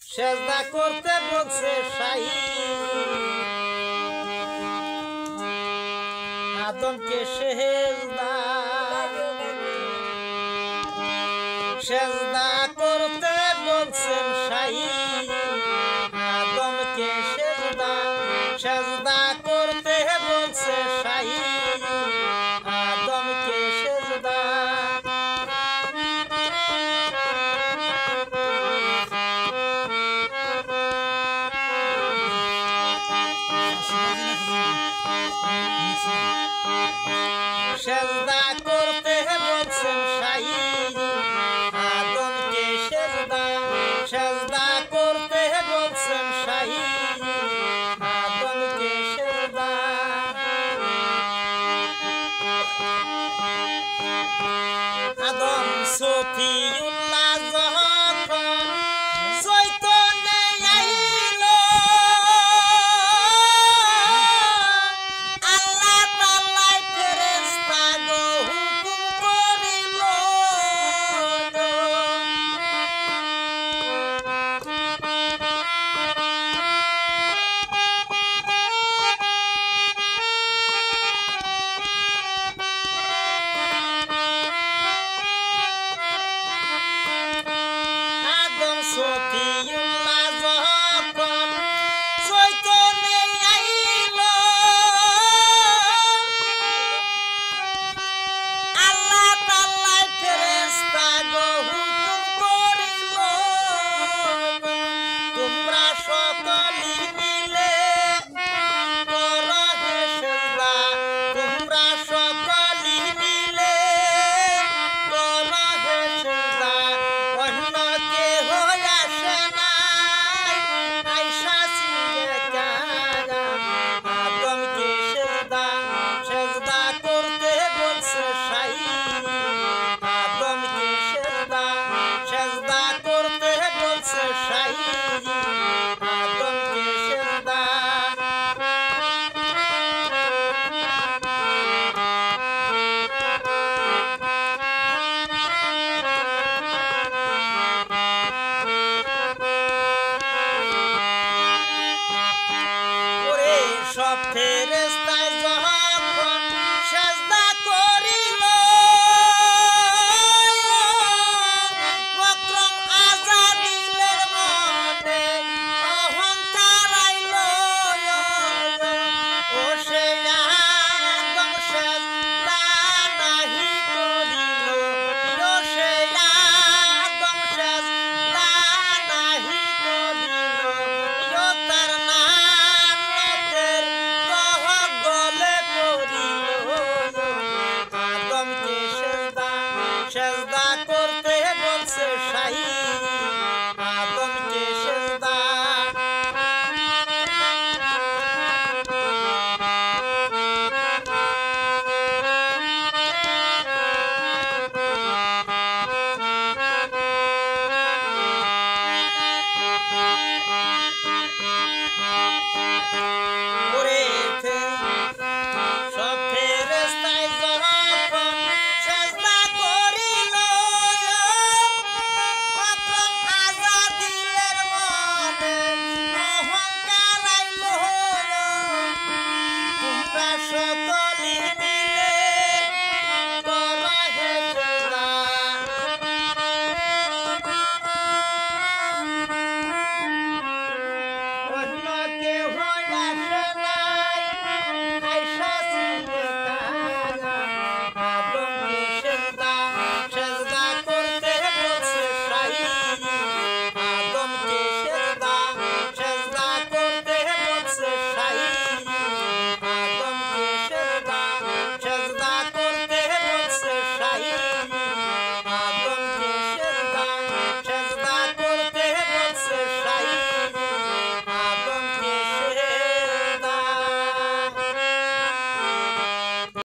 সেজদা করতে বলছে শাহী আদমকে সেজদা সেজদা করতে বলছেন শাহী আদমকে সেজদা সেজদা করতে বলছে শাহী আদমকে সেজদা সেজদা করতে বলছেন শাহী আদমকে সেজদা সেজদা করতে বলছেন শাহী আদমকে সেজদা আদম সফিউল্লাহ যখন চৈতন্যে আইল আল্লাহ তাআলা ফেরেশতা গো হুকুম করিল আদম সফিউল্লাহ যখন চৈতন্যে আইল আল্লাহ তাআলা ফেরেশতা গো হুকুম করিল তোমরা সকলে মিলে করো হে সেজদা তোমরা সকলে মিলে করো হে সেজদা অন্য কেহ আসে নাই আইসা ছিলে কারা আদমকে সেজদা সেজদা করতে বলছে শাহী আদমকে সেজদা সেজদা করতে বলছে শাহী আদমকে সেজদা ওরে সব ফেরেশতায় যখন সেজদা করিল বক্রম আযাদিলের মনে অহংকার আইল ও সে আদম সেজদা নাহি করিল ও সে আদম সেজদা নাহি করিল তার নানতের কহ গলে পড়িল আদমকে সেজদা সেজদা করতে বলছে শাহী আদমকে সেজদা ওরে সব ফেরেশতায় যখন সেজদা করিল প্রথম আযাদিলের মনে অহংকার আইল তোমরা